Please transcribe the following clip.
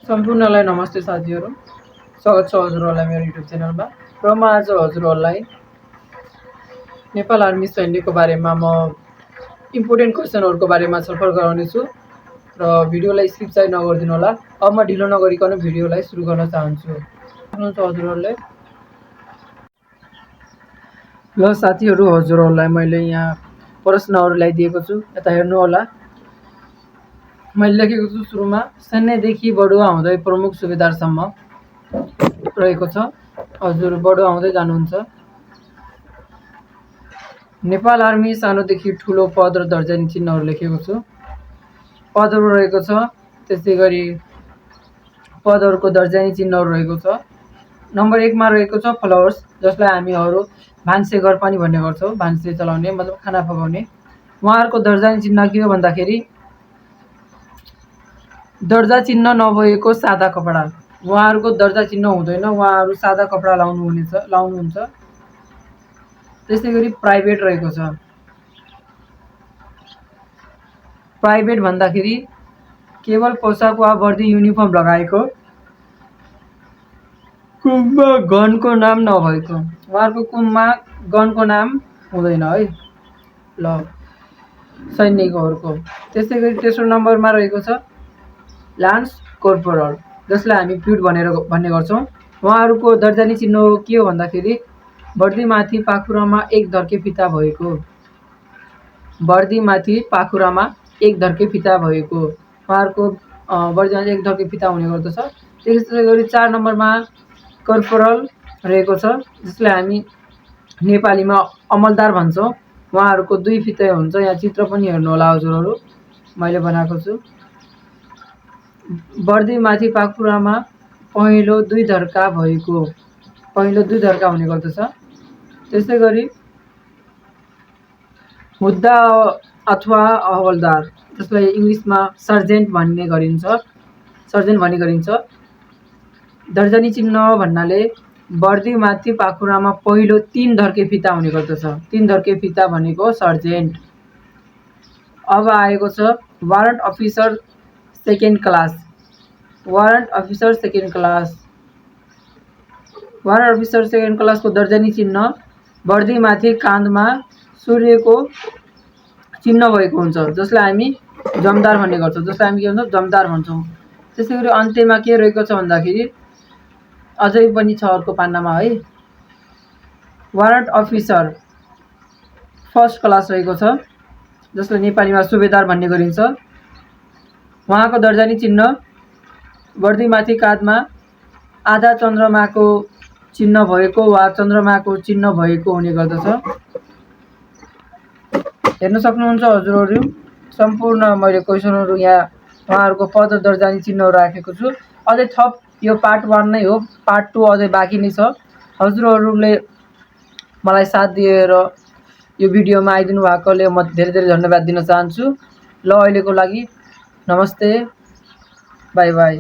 सम्पूर्णलाई नमस्ते साथीहरु। स्वागत छ हजुरहरुलाई मेरो युट्युब च्यानलमा। र म आज हजुरहरुलाई नेपाल आर्मी सैन्यको बारेमा इम्पोर्टेन्ट क्वेशनहरुको बारेमा छलफल गराउने छु र भिडियोलाई स्किप चाहिँ नगरिदिनु होला। अब म ढिलो नगरिकन भिडियोलाई सुरु गर्न चाहन्छु। हजुरहरुले ल साथीहरु, हजुरहरुलाई मैले यहाँ प्रश्नहरु ल्याइदिएको छु, यता हेर्नु होला। मैले लेखेको छु सुरुमा सैन्यदेखि बढुवा हुँदै प्रमुख सुबेदारसम्म रहेको छ। हजुर बढुवा हुँदै जानुहुन्छ। नेपाल आर्मी सानोदेखि ठुलो पद र दर्जानी चिन्हहरु लेखेको छु। पदहरु रहेको छ, त्यसैगरी पदहरुको दर्जानी चिन्हहरु रहेको छ। नम्बर 1 मा रहेको छ फ्लावर्स, जसलाई हामीहरु भान्से घर पनि भन्ने गर्छौं। भान्से चलाउने मतलब खाना पकाउने। उहाँहरुको दर्जानी चिन्ह के हो भन्दाखेरि दर्जा चिन्ह नभएको सादा कपडा। उहाँहरुको दर्जा चिन्ह हुँदैन, उहाँहरु सादा कपडा लाउनुहुन्छ। त्यसैगरी प्राइभेट रहेको छ। प्राइभेट भन्दाखेरि केवल पोशाक वा वर्दी युनिफर्म लगाएको, कुममा गनको नाम नभएको। उहाँहरुको कुममा गनको नाम हुँदैन है ल सैनिकहरुको। त्यसैगरी तेस्रो नम्बरमा रहेको छ लान्स कोर्पोरल, जसलाई हामी प्युट भन्ने गर्छौं। उहाँहरुको दर्जानी चिन्ह के हो भन्दाखेरि वर्दीमाथि पाखुरामा एक धर्के फिता भएको। वर्दीमाथि पाखुरामा एक धर्के फिता भएको। उहाँहरुको वर्दीमा एक धर्के फिता हुने गर्दछ। त्यसैगरी 4 नम्बरमा कर्पोरल रहेको छ, जसलाई हामी नेपालीमा अमलदार भन्छौं। उहाँहरुको 2 फिता हुन्छ। यहाँ चित्र पनि हेर्नु होला हजुरहरु, मैले बनाएको छु। वर्दीमाथि पाखुरामा पहिलो 2 धर्का भएको, पहिलो 2 धर्का हुने गर्दछ। त्यसैगरी हुद्दा अथवा हवलदार, जसलाई इंग्लिशमा सर्जेन्ट भन्ने गरिन्छ। दर्जानी चिन्ह भन्नाले वर्दीमाथि पाखुरामा पहिलो 3 धर्के फिता हुने गर्दछ। 3 धर्के फिता भनेको सर्जेन्ट। अब आएको छ warrant officer second class. Warrant officer second class. Warrant officer second क्लासको दर्जानी चिन्ह वर्दीमाथि काँधमा सूर्यको चिन्ह भएको हुन्छ, जसलाई हामी जमदार भन्ने गर्छौं। जसलाई हामी के भन्छौं? जमदार भन्छौं। त्यसैगरी अन्त्यमा के रहेको छ भन्दाखेरि अझै पनि छ अर्को पान्नामा है, वारन्ट अफिसर फर्स्ट क्लास रहेको छ, जसलाई नेपालीमा सुबेदार भन्ने गरिन्छ। उहाँको दर्जानी चिन्ह वर्दीमाथि काँधमा आधा चन्द्रमाको चिन्ह भएको वा चन्द्रमाको चिन्ह भएको हुने गर्दछ। हेर्न सक्नुहुन्छ हजुरहरु, सम्पूर्ण मैले क्वेशनहरु यहाँ उहाँहरुको पद र दर्जानी चिन्हहरु राखेको छु। अझै थप यो पार्ट 1 नै हो, पार्ट 2 अझै बाँकी नै छ। हजुरहरुले मलाई साथ दिएर यो भिडियोमा आइदिनु भएकोले म धेरै धेरै धन्यवाद दिन चाहन्छु। ल अहिलेको लागि नमस्ते, बाइ बाइ।